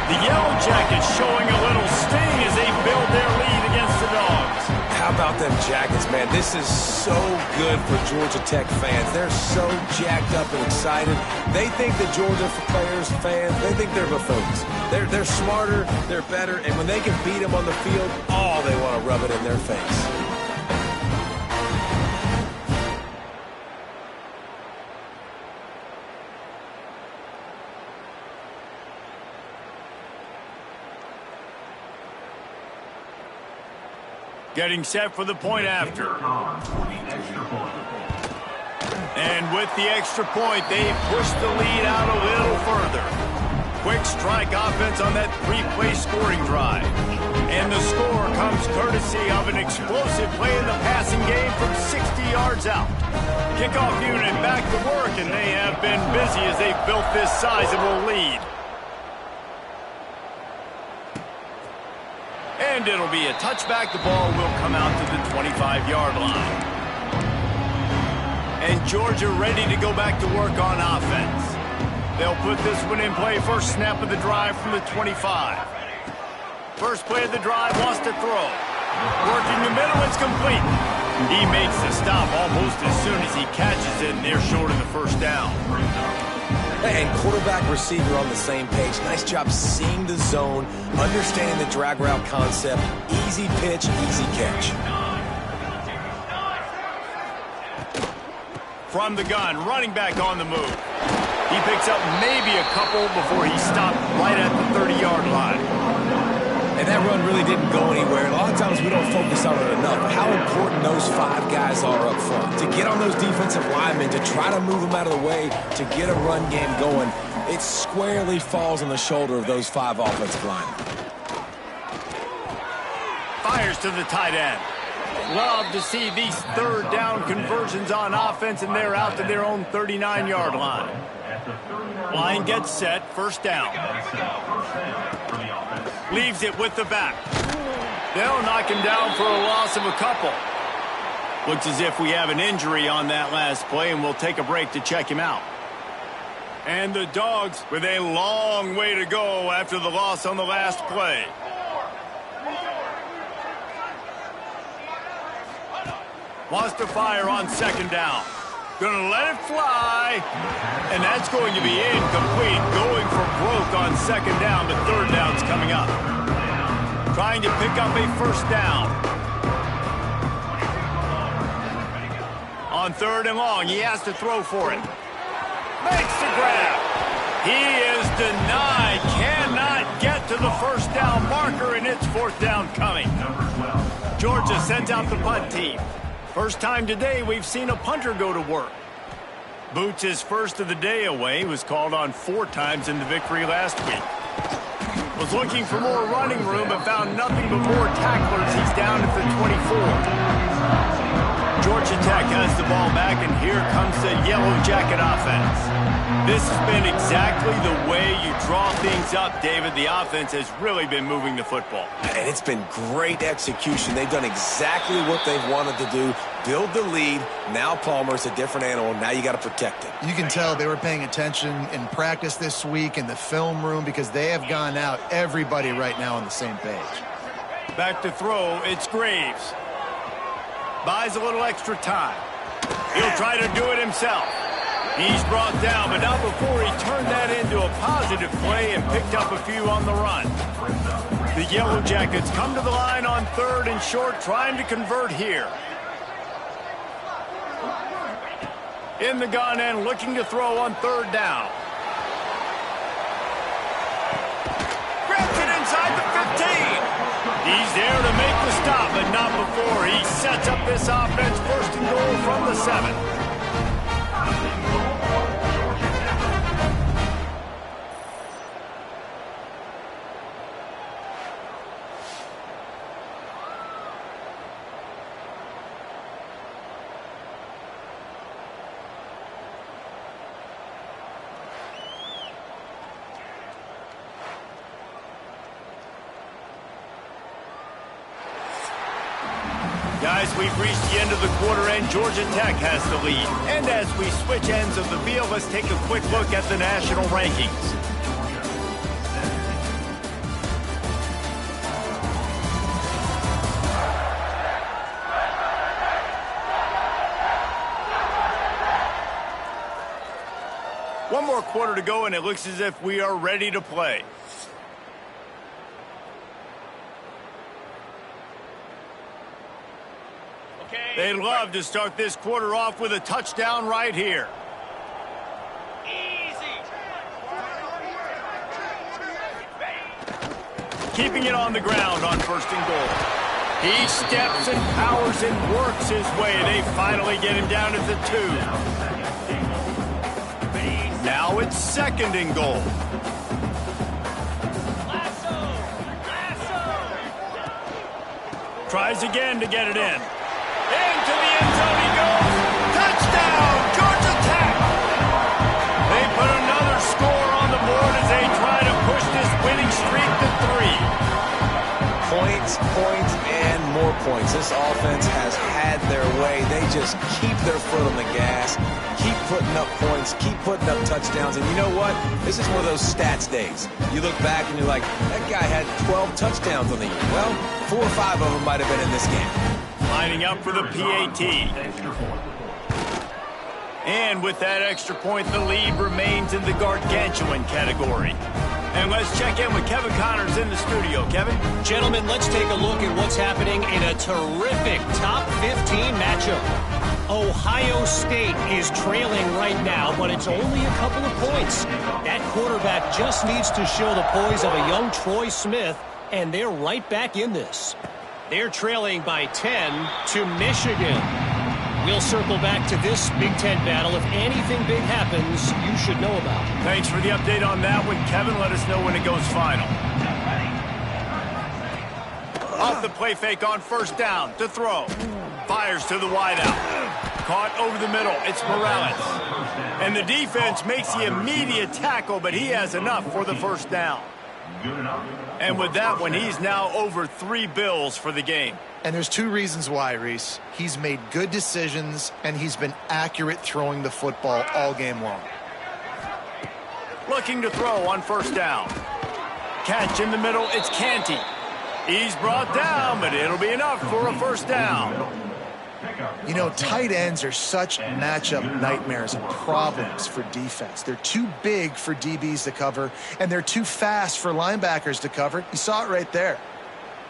The Yellow Jackets showing a little sting as they build their lead against the Dogs. How about them Jackets, man? This is so good for Georgia Tech fans. They're so jacked up and excited. They think the Georgia players, fans, they think they're buffoons. They're smarter, they're better, and when they can beat them on the field, they want to rub it in their face. Getting set for the point after. And with the extra point, they push the lead out a little further. Quick strike offense on that 3-play scoring drive. And the score comes courtesy of an explosive play in the passing game from 60 yards out. Kickoff unit back to work, and they have been busy as they've built this sizable lead. And it'll be a touchback. The ball will come out to the 25-yard line. And Georgia ready to go back to work on offense. They'll put this one in play. First snap of the drive from the 25. First play of the drive, wants to throw. Working the middle, it's complete. He makes the stop almost as soon as he catches it, and they're short of the first down. And quarterback receiver on the same page. Nice job seeing the zone, understanding the drag route concept. Easy pitch, easy catch. From the gun, running back on the move. He picks up maybe a couple before he stopped right at the 30-yard line. And that run really didn't go anywhere. A lot of times we don't focus on it enough. How important those 5 guys are up front. To get on those defensive linemen, to try to move them out of the way, to get a run game going, it squarely falls on the shoulder of those 5 offensive linemen. Fires to the tight end. Love to see these third down conversions on offense, and they're out to their own 39-yard line. Line gets set, first down. Leaves it with the back. They'll knock him down for a loss of a couple. Looks as if we have an injury on that last play, and we'll take a break to check him out. And the Dogs with a long way to go after the loss on the last play. Wants to fire on second down. Gonna let it fly. And that's going to be incomplete. Going for broke on second down, but third down's coming up. Trying to pick up a first down. On third and long, he has to throw for it. Makes the grab. He is denied. Cannot get to the first down marker, and it's fourth down coming. Georgia sends out the punt team. First time today we've seen a punter go to work. Boots' first of the day away was called on 4 times in the victory last week. Was looking for more running room but found nothing but more tacklers. He's down at the 24. Georgia Tech has the ball back, and here comes the Yellow Jacket offense. This has been exactly the way you draw things up, David. The offense has really been moving the football. And it's been great execution. They've done exactly what they've wanted to do. build the lead. Now Palmer's a different animal. Now you got to protect it. You can tell they were paying attention in practice this week in the film room because they have gone out, everybody right now on the same page. Back to throw, it's Graves. Buys a little extra time. He'll try to do it himself. He's brought down, but not before he turned that into a positive play and picked up a few on the run. The Yellow Jackets come to the line on 3rd and short, trying to convert here. In the gun and looking to throw on 3rd down. Grabs it inside the 15. He's there to make the stop, but not before he sets up this offense 1st and goal from the 7. Guys, we've reached the end of the quarter, and Georgia Tech has the lead. And as we switch ends of the field, let's take a quick look at the national rankings. One more quarter to go, and it looks as if we are ready to play. They'd love to start this quarter off with a touchdown right here. Easy. Keeping it on the ground on 1st and goal. He steps and powers and works his way. They finally get him down at the 2. Now it's 2nd and goal. Tries again to get it in. Into the end zone he goes. Touchdown, Georgia Tech. They put another score on the board as they try to push this winning streak to 3. Points, points, and more points. This offense has had their way. They just keep their foot on the gas, keep putting up points, keep putting up touchdowns. And you know what? This is one of those stats days. You look back and you're like, that guy had 12 touchdowns on the year. Well, 4 or 5 of them might have been in this game. Lining up for the PAT. And with that extra point, the lead remains in the gargantuan category. And let's check in with Kevin Connors in the studio. Kevin? Gentlemen, let's take a look at what's happening in a terrific top 15 matchup. Ohio State is trailing right now, but it's only a couple of points. That quarterback just needs to show the poise of a young Troy Smith, and they're right back in this. They're trailing by 10 to Michigan. We'll circle back to this Big Ten battle. If anything big happens, you should know about it. Thanks for the update on that one, Kevin. Let us know when it goes final. Off the play fake on 1st down to throw. Fires to the wideout. Caught over the middle. It's Morales. And the defense makes the immediate tackle, but he has enough for the 1st down. And with that one, he's now over 3 bills for the game. And there's 2 reasons why, Reese. He's made good decisions, and he's been accurate throwing the football all game long. Looking to throw on 1st down. Catch in the middle, it's Canty. He's brought down, but it'll be enough for a 1st down. You know, tight ends are such matchup nightmares and problems for defense. They're too big for DBs to cover, and they're too fast for linebackers to cover. You saw it right there.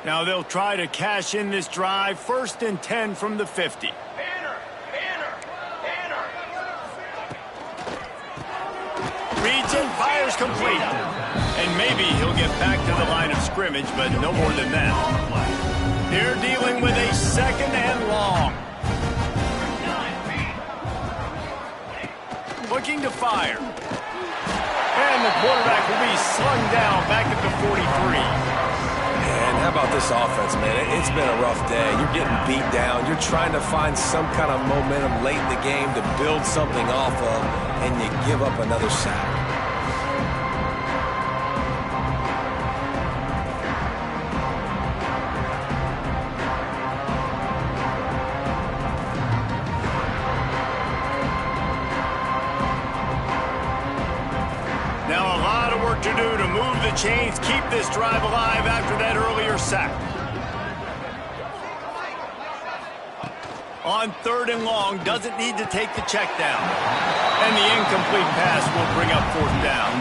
Now they'll try to cash in this drive. 1st and 10 from the 50. Reads and fires complete. And maybe he'll get back to the line of scrimmage, but no more than that. They're dealing with a 2nd and long. Looking to fire. And the quarterback will be slung down back at the 43. And how about this offense, man? It's been a rough day. You're getting beat down. You're trying to find some kind of momentum late in the game to build something off of, and you give up another sack. work to do to move the chains, keep this drive alive after that earlier sack. On 3rd and long, doesn't need to take the check down. And the incomplete pass will bring up 4th down.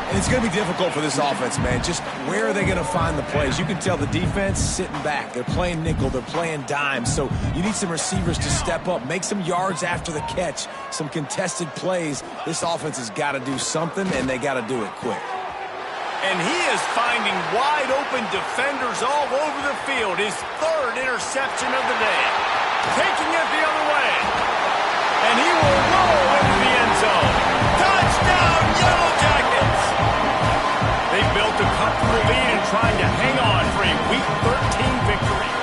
And it's going to be difficult for this offense, man. Just where are they going to find the plays? You can tell the defense sitting back. They're playing nickel. They're playing dime. So you need some receivers to step up, make some yards after the catch, some contested plays. This offense has got to do something, and they got to do it quick. And he is finding wide-open defenders all over the field. His 3rd interception of the day. Taking it the other way. And he will roll into the end zone. Touchdown, Yellow Jackets! They built a comfortable lead and trying to hang on for a Week 13 victory.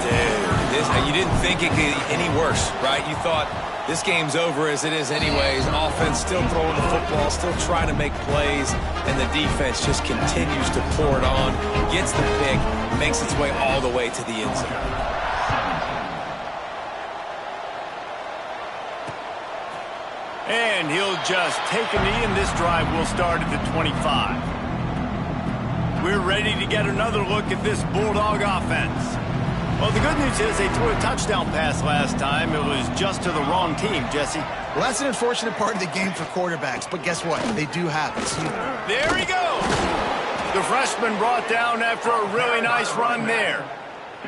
Dude, you didn't think it could get any worse, right? You thought this game's over as it is anyways. Offense still throwing the football, still trying to make plays, and the defense just continues to pour it on, gets the pick, makes its way all the way to the end zone. And he'll just take a knee, and this drive will start at the 25. We're ready to get another look at this Bulldog offense. Well, the good news is they threw a touchdown pass last time. It was just to the wrong team, Jesse. Well, that's an unfortunate part of the game for quarterbacks, but guess what? They do happen. There he goes! The freshman brought down after a really nice run there.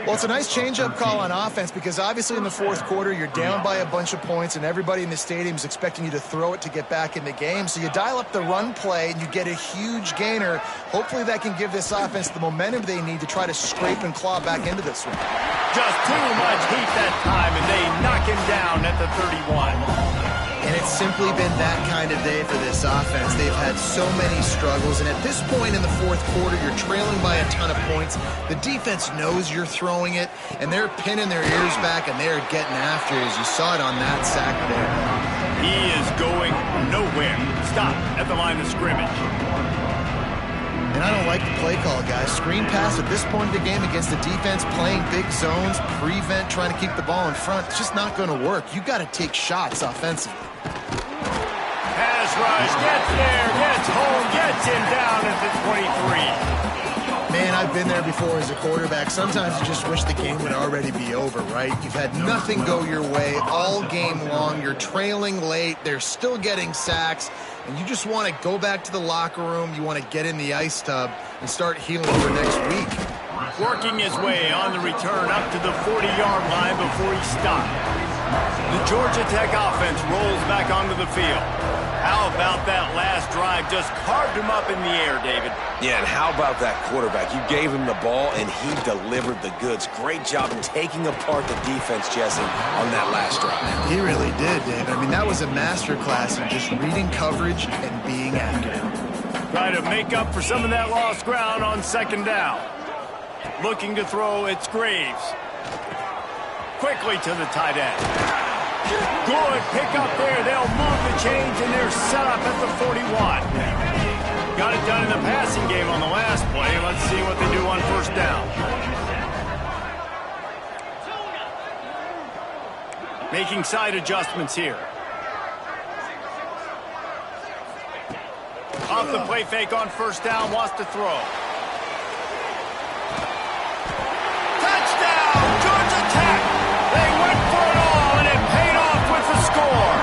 Well, it's a nice change-up call on offense because obviously in the 4th quarter, you're down by a bunch of points and everybody in the stadium is expecting you to throw it to get back in the game. So you dial up the run play and you get a huge gainer. Hopefully that can give this offense the momentum they need to try to scrape and claw back into this one. Just too much heat that time, and they knock him down at the 31. And it's simply been that kind of day for this offense. They've had so many struggles, and at this point in the 4th quarter, you're trailing by a ton of points. The defense knows you're throwing it, and they're pinning their ears back, and they're getting after it, as you saw it on that sack there. He is going nowhere. Stop at the line of scrimmage. And I don't like the play call, guys. Screen pass at this point in the game against the defense, playing big zones, prevent, trying to keep the ball in front. It's just not going to work. You got to take shots offensively. Pass rush, gets there, gets home, gets him down at the 23. Man, I've been there before as a quarterback. Sometimes you just wish the game would already be over, right? You've had nothing go your way all game long. You're trailing late. They're still getting sacks. And you just want to go back to the locker room. You want to get in the ice tub and start healing for next week. Working his way on the return up to the 40-yard line before he stopped. The Georgia Tech offense rolls back onto the field. How about that last drive? Just carved him up in the air, David. Yeah, and how about that quarterback? You gave him the ball, and he delivered the goods. Great job taking apart the defense, Jesse, on that last drive. He really did, David. I mean, that was a masterclass in just reading coverage and being accurate. Try to make up for some of that lost ground on 2nd down. Looking to throw, it's Graves. Quickly to the tight end. Good pick up there. They'll move the chains, and they're set up at the 41. Got it done in the passing game on the last play. Let's see what they do on 1st down. Making side adjustments here. Off the play fake on 1st down, wants to throw. Touchdown, Georgia Tech! They went for it all, and it paid off with the score.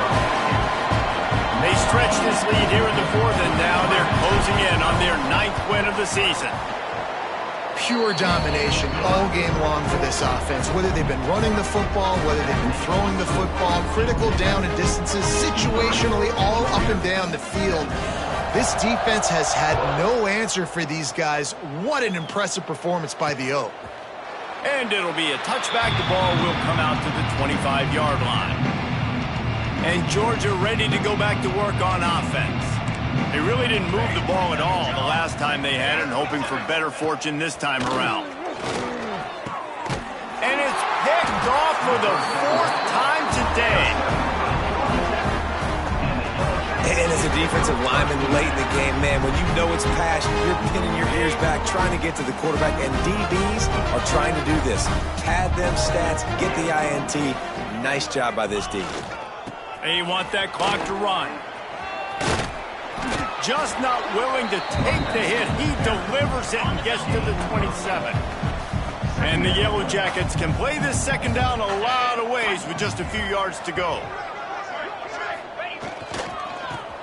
They stretched this lead here in the 4th, and now they're closing in on their 9th win of the season. Pure domination all game long for this offense. Whether they've been running the football, whether they've been throwing the football, critical down and distances, situationally all up and down the field. This defense has had no answer for these guys. What an impressive performance by the O. And it'll be a touchback. The ball will come out to the 25-yard line. And Georgia ready to go back to work on offense. They really didn't move the ball at all the last time they had it, hoping for better fortune this time around. And it's picked off for the 4th time today. And as a defensive lineman late in the game, man, when you know it's passion, you're pinning your ears back, trying to get to the quarterback, and DBs are trying to do this. Pad them stats, get the INT. Nice job by this D. They want that clock to run. Just not willing to take the hit. He delivers it and gets to the 27. And the Yellow Jackets can play this second down a lot of ways with just a few yards to go.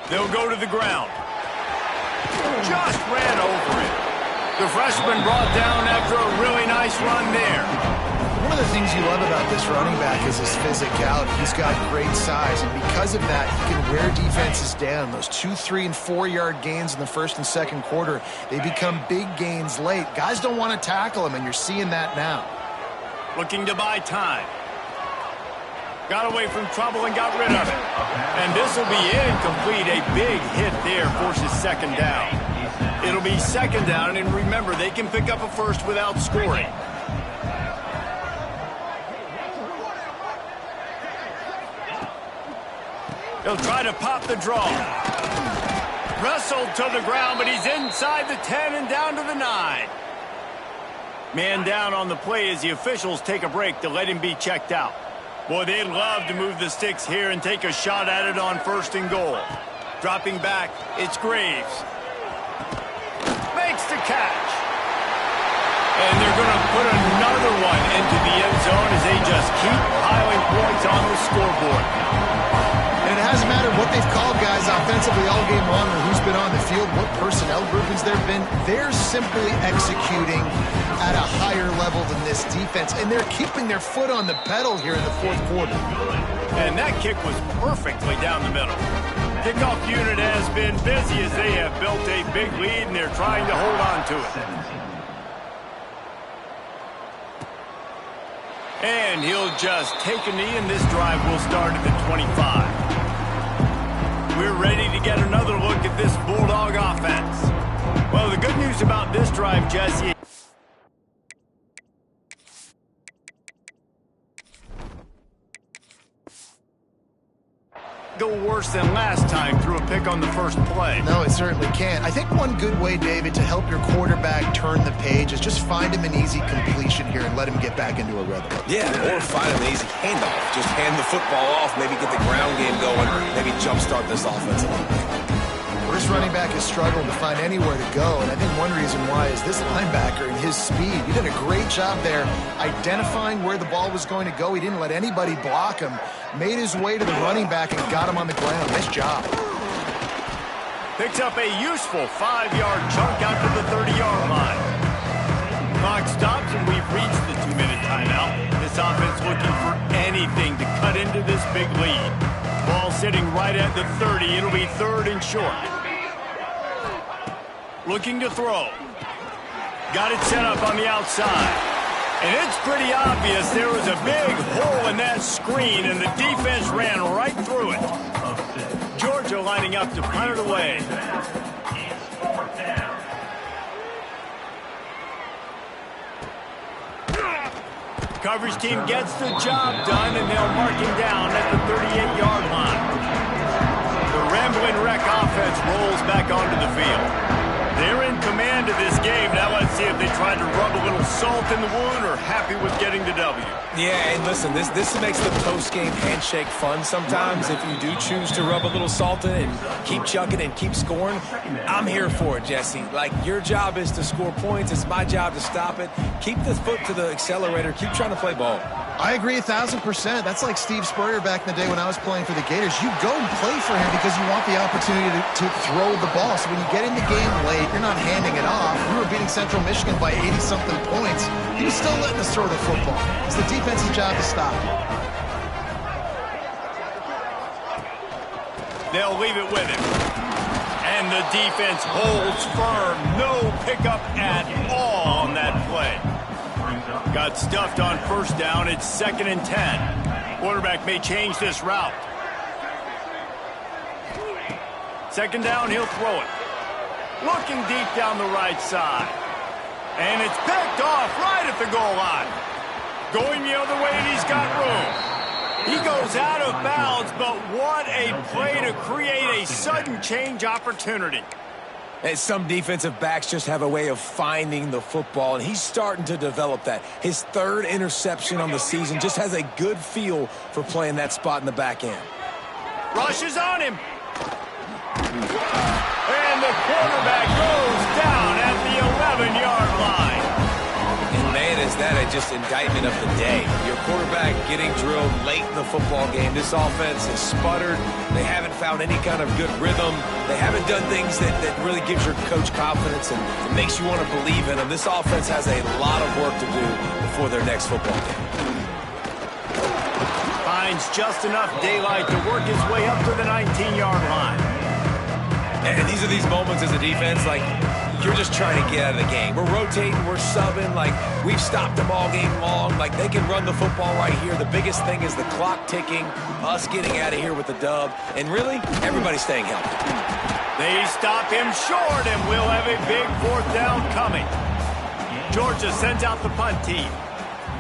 They'll go to the ground. Just ran over it. The freshman brought down after a really nice run there. One of the things you love about this running back is his physicality. He's got great size, and because of that, he can wear defenses down. Those 2, 3, and 4-yard gains in the first and second quarter, they become big gains late. Guys don't want to tackle him, and you're seeing that now. Looking to buy time. Got away from trouble and got rid of it. And this will be incomplete. A big hit there forces second down. It'll be second down, and remember, they can pick up a first without scoring. He'll try to pop the draw. Wrestled to the ground, but he's inside the 10 and down to the 9. Man down on the play as the officials take a break to let him be checked out. Boy, they'd love to move the sticks here and take a shot at it on 1st and goal. Dropping back, it's Graves. Makes the catch. And they're going to put another one into the end zone as they just keep piling points on the scoreboard. And it hasn't mattered what they've called guys offensively all game long or who's been on the field, what personnel groupings there have been. They're simply executing at a higher level than this defense, and they're keeping their foot on the pedal here in the fourth quarter. And that kick was perfectly down the middle. Kickoff unit has been busy as they have built a big lead, and they're trying to hold on to it. And he'll just take a knee, and this drive will start at the 25. We're ready to get another look at this Bulldog offense. Well, the good news about this drive, Jesse, go worse than last time through a pick on the first play. No, it certainly can't. I think one good way, David, to help your quarterback turn the page is just find him an easy completion here and let him get back into a rhythm. Yeah, or find him an easy handoff. Just hand the football off, maybe get the ground game going, maybe jumpstart this offense a little bit. This running back has struggled to find anywhere to go, and I think one reason why is this linebacker and his speed. He did a great job there identifying where the ball was going to go. He didn't let anybody block him, made his way to the running back and got him on the ground. Nice job. Picks up a useful 5-yard chunk out to the 30-yard line. Clock stops, and we've reached the 2-minute timeout. This offense looking for anything to cut into this big lead. Ball sitting right at the 30. It'll be 3rd and short. Looking to throw. Got it set up on the outside. And it's pretty obvious there was a big hole in that screen, and the defense ran right through it. Georgia lining up to punt it away. Coverage team gets the job done, and they'll mark him down at the 38-yard line. The Ramblin' Wreck offense rolls back onto the field. They're in command of this game. Now let's see if they try to rub a little salt in the wound or happy with getting the W. Yeah, and listen, this makes the post-game handshake fun sometimes. If you do choose to rub a little salt in and keep chucking and keep scoring, I'm here for it, Jesse. Like, your job is to score points. It's my job to stop it. Keep the foot to the accelerator. Keep trying to play ball. I agree 1,000%. That's like Steve Spurrier back in the day when I was playing for the Gators. You go and play for him because you want the opportunity to throw the ball. So when you get in the game late, you're not handing it off. We were beating Central Michigan by 80-something points. He was still letting us throw the football. It's the defense's job to stop it. They'll leave it with him. And the defense holds firm. No pickup at all on that play. Got stuffed on first down. It's 2nd and 10. Quarterback may change this route. 2nd down, he'll throw it. Looking deep down the right side. And it's picked off right at the goal line. Going the other way, and he's got room. He goes out of bounds, but what a play to create a sudden change opportunity. And some defensive backs just have a way of finding the football, and he's starting to develop that. His 3rd interception on the season, just has a good feel for playing that spot in the back end. Rushes on him. And And the quarterback goes down at the 11-yard line. And man, is that just indictment of the day. Your quarterback getting drilled late in the football game. This offense has sputtered. They haven't found any kind of good rhythm. They haven't done things that really gives your coach confidence and it makes you want to believe in them. This offense has a lot of work to do before their next football game. Finds just enough daylight to work his way up to the 19-yard line. And these are these moments as a defense, like, you're just trying to get out of the game. We're rotating, we're subbing, like, we've stopped them all game long. Like, they can run the football right here. The biggest thing is the clock ticking, us getting out of here with the dub, and really, everybody staying healthy. They stop him short, and we'll have a big fourth down coming. Georgia sends out the punt team.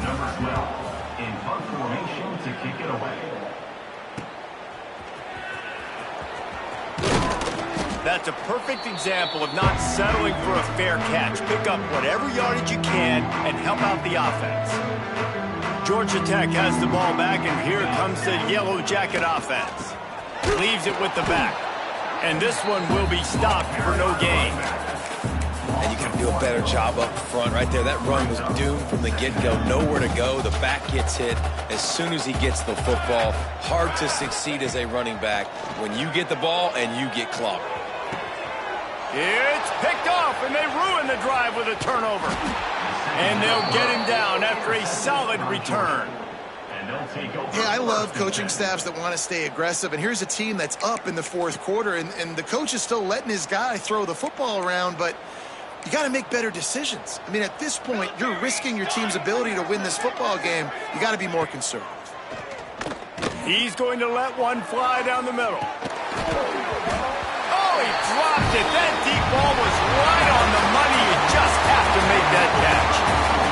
Number 12 in punt formation to kick it away. That's a perfect example of not settling for a fair catch. Pick up whatever yardage you can and help out the offense. Georgia Tech has the ball back, and here comes the Yellow Jacket offense. Leaves it with the back. And this one will be stopped for no gain. And you got to do a better job up front right there. That run was doomed from the get-go. Nowhere to go. The back gets hit as soon as he gets the football. Hard to succeed as a running back when you get the ball and you get clobbered. It's picked off, and they ruin the drive with a turnover. And they'll get him down after a solid return. Yeah, I love coaching staffs that want to stay aggressive. And here's a team that's up in the fourth quarter, and the coach is still letting his guy throw the football around, but you got to make better decisions. I mean, at this point, you're risking your team's ability to win this football game. You got to be more conservative. He's going to let one fly down the middle. Oh, he dropped it. That deep ball was right on the money. You just have to make that catch.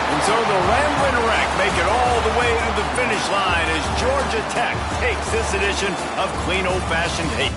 And so the Ramblin' Wreck make it all the way to the finish line as Georgia Tech takes this edition of Clean Old Fashioned Hate.